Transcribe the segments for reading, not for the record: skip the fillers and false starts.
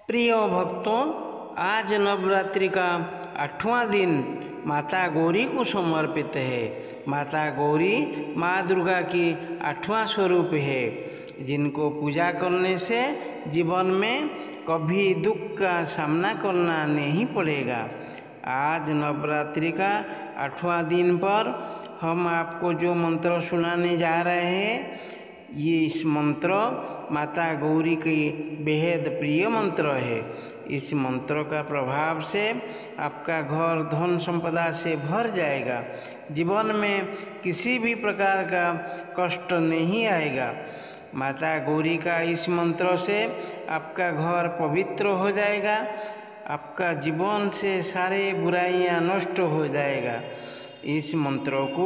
प्रिय भक्तों, आज नवरात्रि का 8वां दिन माता गौरी को समर्पित है। माता गौरी माँ दुर्गा की 8वां स्वरूप है, जिनको पूजा करने से जीवन में कभी दुख का सामना करना नहीं पड़ेगा। आज नवरात्रि का 8वां दिन पर हम आपको जो मंत्र सुनाने जा रहे हैं, ये इस मंत्र माता गौरी की बेहद प्रिय मंत्र है। इस मंत्र का प्रभाव से आपका घर धन संपदा से भर जाएगा। जीवन में किसी भी प्रकार का कष्ट नहीं आएगा। माता गौरी का इस मंत्र से आपका घर पवित्र हो जाएगा। आपका जीवन से सारे बुराइयां नष्ट हो जाएगा। इस मंत्र को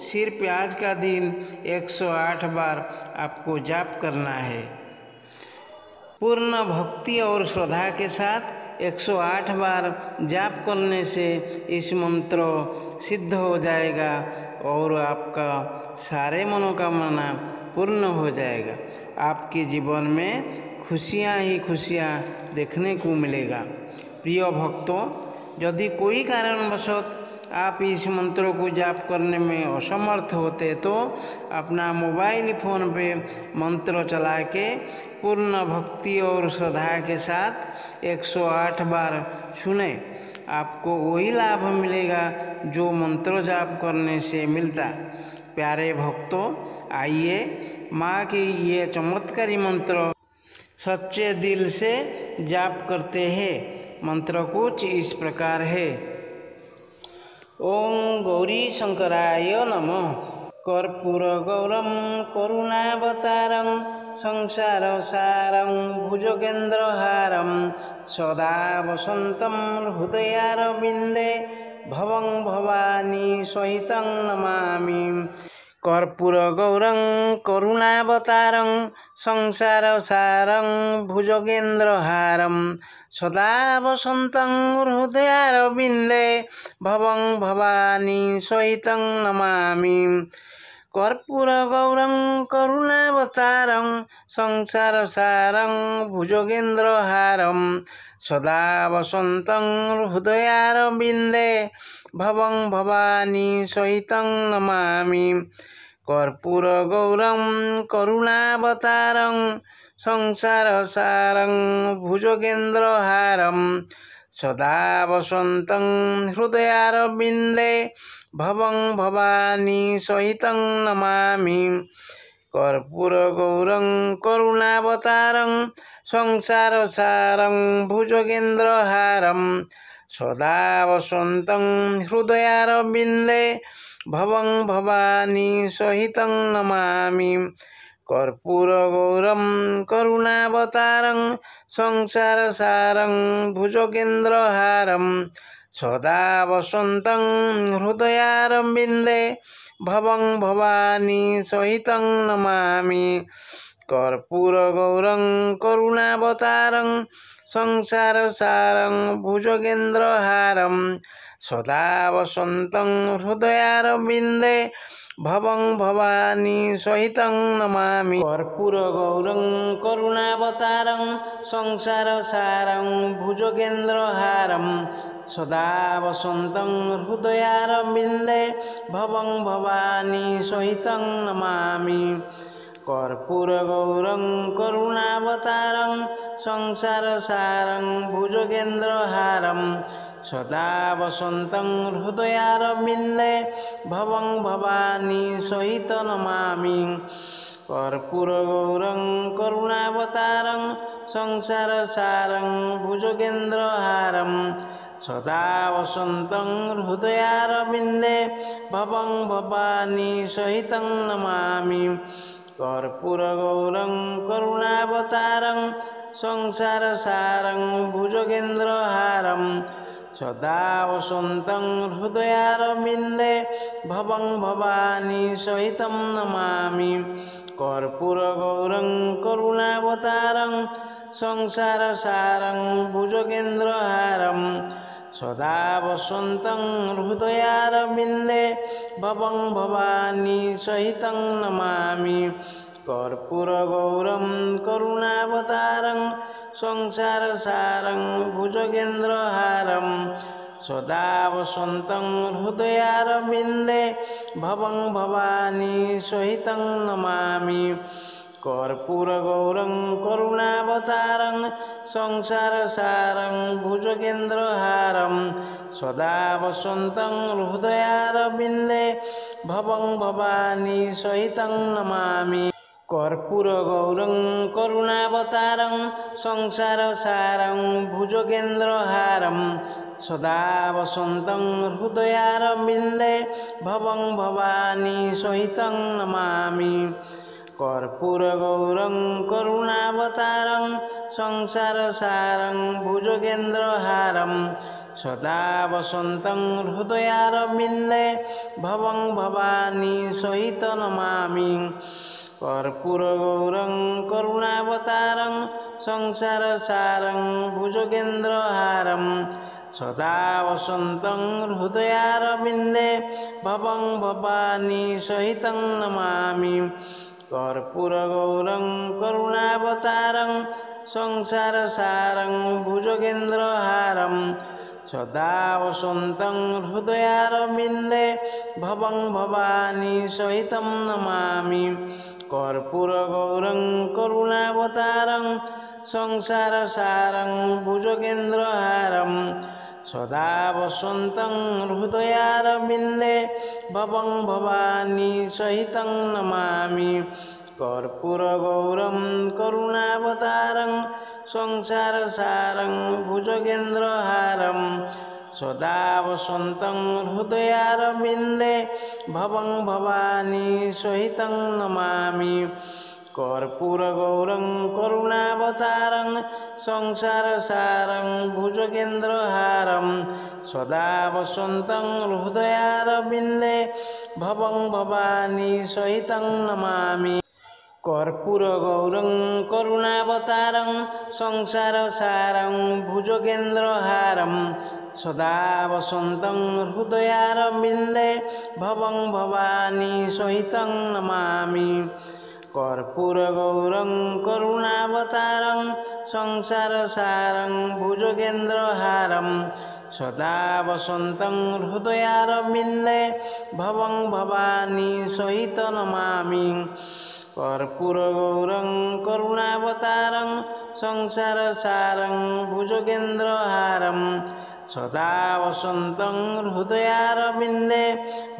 सिर्फ आज का दिन 108 बार आपको जाप करना है। पूर्ण भक्ति और श्रद्धा के साथ 108 बार जाप करने से इस मंत्र सिद्ध हो जाएगा और आपका सारे मनोकामना पूर्ण हो जाएगा। आपके जीवन में खुशियाँ ही खुशियाँ देखने को मिलेगा। प्रिय भक्तों, यदि कोई कारणवश आप इस मंत्रों को जाप करने में असमर्थ होते तो अपना मोबाइल फ़ोन पे मंत्र चला के पूर्ण भक्ति और श्रद्धा के साथ 108 बार सुने। आपको वही लाभ मिलेगा जो मंत्र जाप करने से मिलता। प्यारे भक्तों, आइए माँ के ये चमत्कारी मंत्र सच्चे दिल से जाप करते हैं। मंत्र कुछ इस प्रकार है। ओं गौरी शंकराय नमः। कर्पूर गौरम करुणावतारं संसार सारं भुजगेन्द्रहारं सदा वसन्तं हृदयारविन्दे भवं भवानी सहितं नमामि। कर्पूर गौरं करुणावतारं संसार सारं भुजगेन्द्रहारं सदा वसन्तं हृदयारविन्दे भवं भवानी सहितं नमामि। कर्पूर गौरं करुणावतारं संसार सारं भुजगेन्द्रहारं सदा वसन्तं हृदयारविन्दे भवं भवानी सहितं नमामि। कर्पूर गौरं करुणावतारं संसार सारं भुजगेन्द्रहारं सदा वसन्तं हृदयारविन्दे भवं भवानी सहितं नमामि। कर्पूर गौरं करुणावतारं संसार सारं भुजगेन्द्रहारं सदा वसन्तं हृदयारविन्दे भवं भवानी सहितं नमामि। कर्पूर गौरं करुणावतारं संसार सारं भुजगेन्द्रहारं सदा वसन्तं हृदयारविन्दे भवं भवानी सहितं नमामि। कर्पूर गौरं करुणावतारं संसार सारं भुजगेन्द्रहारं सदा वसन्तं हृदयारविन्दे भवं भवानी सहितं नमामि। कर्पूर गौरं करुणावतारं संसार सारं भुजगेन्द्रहारं सदा वसन्तं हृदयारविन्दे भवं भवानी सहितं नमामि। कर्पूर गौरं करुणावतारं संसार सारं भुजगेन्द्रहारं सदा वसन्तं हृदयारविन्दे भवं भवानी सहितं नमामि। कर्पूर गौरं करुणावतारं संसार सारं भुजगेन्द्रहारं सदा वसन्तं हृदयारविन्दे भवं भवानी सहितं नमामि। कर्पूर गौरं करुणावतारं संसार सारं भुजगेन्द्रहारं सदा वसन्तं हृदयारविन्दे भवं भवानी सहितं नमामि। कर्पूर गौरं करुणावतारं संसार सारं भुजगेन्द्रहारं सदा वसन्तं हृदयारविन्दे भवं भवानी सहितं नमामि। कर्पूर गौरं करुणावतारं संसारसारं भुजगेन्द्रहारं सदा वसन्तं हृदयारविन्दे भवं भवानी सहितं नमामि कर्पूरगौरं करुणावतारं संसारसारं भुजगेन्द्रहारं सदा वसन्तं हृदयारविन्दे भवं भवानी सहितं नमामि कर्पूरगौरं करुणावतारं संसारसारं भुजगेन्द्रहारं सदा वसन्तं हृदयारविन्दे भवं भवानी सहितं नमामि कर्पूरगौरं करुणावतारं संसारसारं भुजगेन्द्रहारं सदा वसन्तं हृदयारविन्दे भवं भवानी सहितं नमामि कर्पूरगौरं करुणावतारं संसारसारं भुजगेन्द्रहारं सदा वसन्तं हृदयारविन्दे भवं भवानी सहितं नमामि कर्पूरगौरं करुणावतारं संसारसारं भुजगेन्द्रहारं सदा वसन्तं हृदयारविन्दे भवं भवानी सहितं नमामि कर्पूरगौरं करुणावतारं संसारसारं भुजगेन्द्रहारं सदा वसन्तं हृदयारविन्दे भवं भवानी सहितं नमामि कर्पूरगौरं करुणावतारं संसारसारं भुजगेन्द्रहारं सदा वसन्तं हृदयारविन्दे भवं भवानी सहितं नमामि कर्पूरगौरं करुणावतारं संसारसारं भुजगेन्द्रहारं सदा वसन्तं हृदयारविन्दे भवं भवानी सहितं नमामि कर्पूरगौरं करुणावतारं संसारसारं भुजगेन्द्रहारं सदा वसन्तं हृदयारविन्दे भवं भवानी सहितं नमामि कर्पूरगौरं करुणावतारं संसारसारं भुजगेन्द्रहारं सदा वसन्तं हृदयारविन्दे भवं भवानी सहितं नमामि कर्पूरगौरं करुणावतारं संसारसारं भुजगेन्द्रहारं सदा वसन्तं हृदयारविन्दे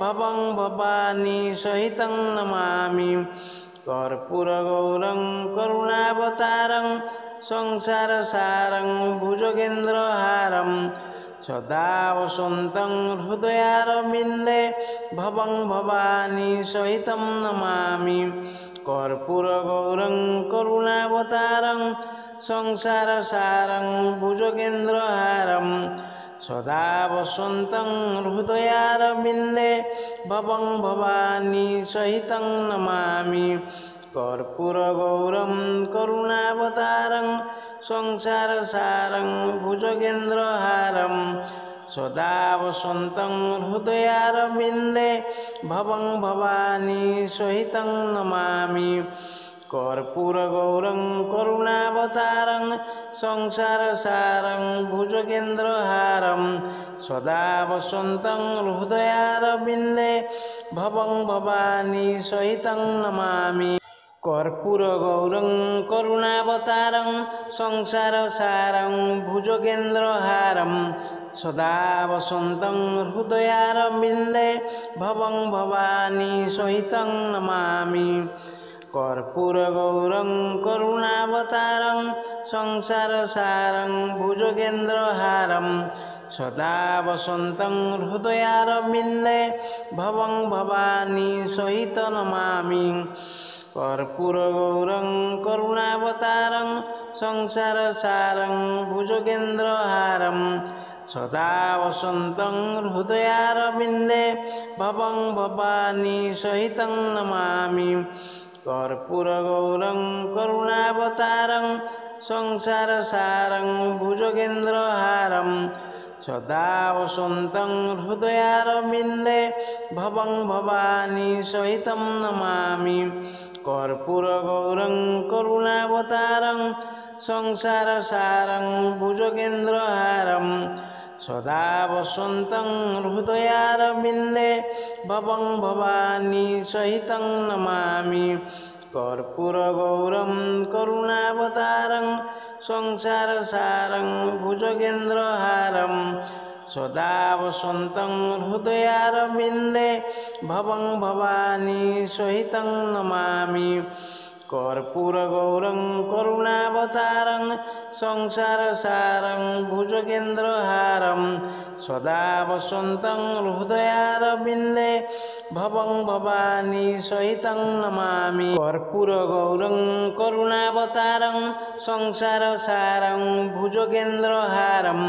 भवं भवानी सहितं नमामि कर्पूरगौरं करुणावतारं संसारसारं भुजगेन्द्रहारं सदा वसन्तं हृदयारविन्दे भवं भवानी सहितं नमामि कर्पूरगौरं करुणावतारं संसारसारं भुजगेन्द्रहारं सदा वसन्तं हृदयारविन्दे भवं भवानी सहितं नमामि कर्पूरगौरं करुणावतारं संसारसारं भुजगेन्द्रहारं सदा वसन्तं हृदयारविन्दे भवं भवानी सहितं नमामि कर्पूरगौरं करुणावतारं संसारसारं भुजगेन्द्रहारं सदा वसन्तं हृदयारविन्दे भवं भवानी सहितं नमामि कर्पूरगौरं करुणावतारं संसारसारं भुजगेन्द्रहारं सदा वसन्तं हृदयारविन्दे भवं भवानी सहितं नमामि कर्पूरगौरं करुणावतारं संसारसारं भुजगेन्द्रहारं सदा वसन्तं हृदयारविन्दे भवं भवानी सहितं नमामि कर्पूरगौरं करुणावतारं संसारसारं भुजगेन्द्रहारं सदा वसन्तं हृदयारविन्दे भवं भवानी सहितं नमामि कर्पूरगौरं करुणावतारं संसारसारं भुजगेन्द्रहारं सदा वसन्तं हृदयारविन्दे भवं भवानी सहितं नमामि कर्पूरगौरं करुणावतारं संसारसारं भुजगेन्द्रहारं सदा वसन्तं हृदयारविन्दे भवं भवानी सहितं नमामि कर्पूरगौरं करुणावतारं संसारसारं भुजगेन्द्रहारं सदा वसन्तं हृदयारविन्दे भवं भवानी सहितं नमामि कर्पूरगौरं करुणावतारं संसारसारं भुजगेन्द्रहारं सदा वसन्तं हृदयारविन्दे भवं भवानी सहितं नमामि कर्पूरगौरं करुणावतारं संसारसारं भुजगेन्द्रहारं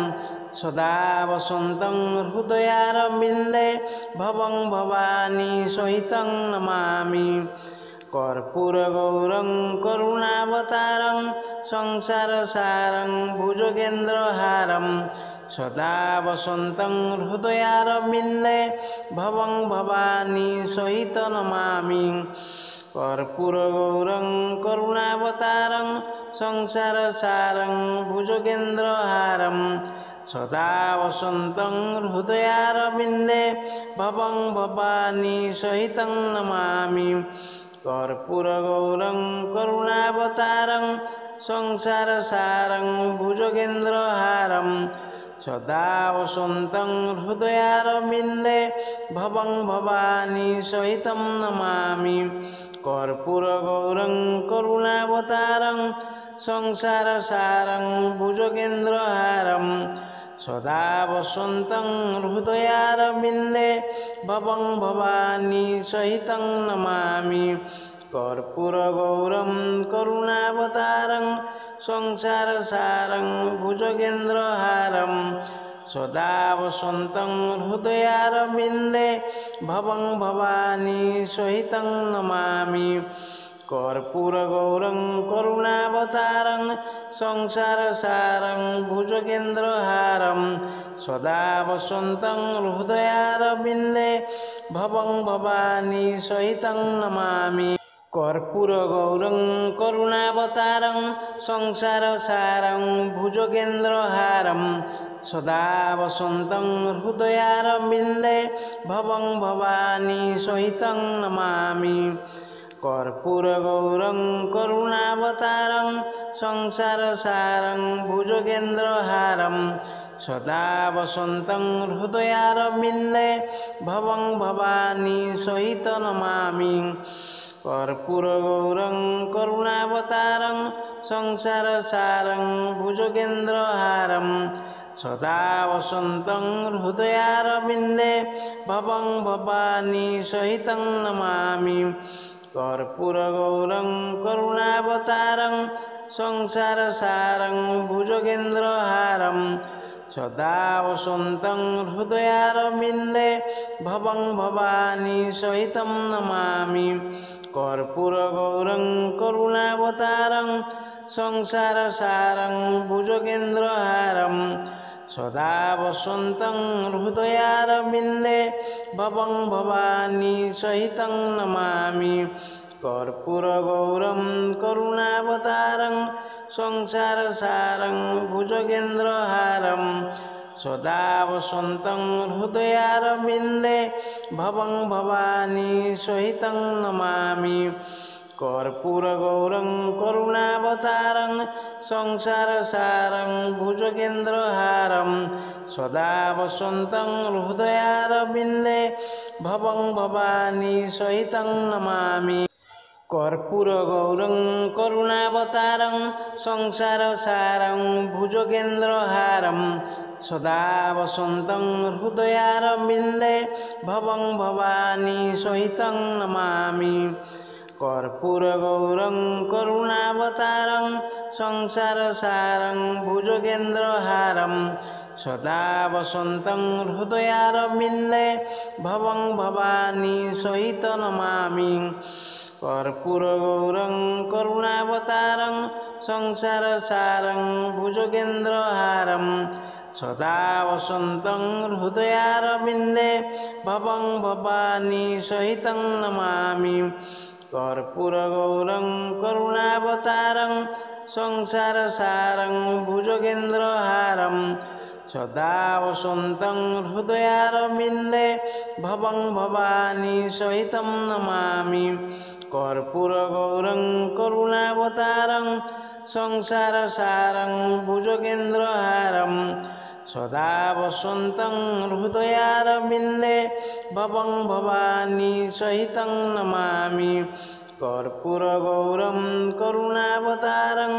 सदा वसन्तं हृदयारविन्दे भवं भवानी सहितं नमामि कर्पूरगौरं करुणावतारं संसारसारं भुजगेन्द्रहारं सदा वसन्तं हृदयारविन्दे भवं भवानी सहितं नमामि कर्पूरगौरं करुणावतारं संसारसारं भुजगेन्द्रहारं सदा वसन्तं हृदयारविन्दे भवं भवानी सहितं नमामि कर्पूरगौरं करुणावतारं संसारसारं भुजगेन्द्रहारं सदा वसन्तं हृदयारविन्दे भवं भवानी सहितं नमामि कर्पूरगौरं करुणावतारं संसारसारं भुजगेन्द्रहारं सदा वसन्तं हृदयारविन्दे भवं भवानी सहितं नमामि कर्पूरगौरं करुणावतारं संसारसारं भुजगेन्द्रहारं सदा वसन्तं हृदयारविन्दे भवं भवानी सहितं नमामि कर्पूरगौरं करुणावतारं संसारसारं भुजगेन्द्रहारं सदा वसन्तं हृदयारविन्दे भवं भवानी सहितं नमामि कर्पूरगौरं करुणावतारं संसारसारं भुजगेन्द्रहारं सदा वसन्तं हृदयारविन्दे भवं भवानी सहितं नमामि कर्पूरगौरं करुणावतारं संसारसारं भुजगेन्द्रहारं सदा वसन्तं हृदयारविन्दे भवं भवानी सहितं नमामि कर्पूरगौरं करुणावतारं संसारसारं भुजगेन्द्रहारं सदा वसन्तं हृदयारविन्दे भवं भवानी सहितं नमामि कर्पूरगौरं करुणावतारं संसारसारं भुजगेन्द्रहारं सदा वसन्तं हृदयारविन्दे भवं भवानी सहितं नमामि कर्पूरगौरं करुणावतारं संसारसारं भुजगेन्द्रहारं सदा वसन्तं हृदयारविन्दे भवं भवानी सहितं नमामि कर्पूरगौरं करुणावतारं संसारसारं भुजगेन्द्रहारं सदा वसन्तं हृदयारविन्दे भवं भवानी सहितं नमामि कर्पूरगौरं करुणावतारं संसारसारं भुजगेन्द्रहारं सदा वसन्तं हृदयारविन्दे भवं भवानी सहितं नमामि कर्पूरगौरं करुणावतारं संसारसारं भुजगेन्द्रहारं सदा वसन्तं हृदयारविन्दे भवं भवानी सहितं नमामि कर्पूरगौरं करुणावतारं संसारसारं भुजगेन्द्रहारं सदा वसन्तं हृदयारविन्दे भवं भवानी सहितं नमामि कर्पूरगौरं करुणावतारं संसारसारं भुजगेन्द्रहारं सदा वसन्तं हृदयारविन्दे भवं भवानी सहितं नमामि कर्पूरगौरं करुणावतारं संसारसारं भुजगेन्द्रहारं सदा वसन्तं हृदयारविन्दे भवं भवानी सहितं नमामि कर्पूरगौरं करुणावतारं संसारसारं भुजगेन्द्रहारं सदा वसन्तं हृदयारविन्दे भवं भवानी सहितं नमामि कर्पूरगौरं करुणावतारं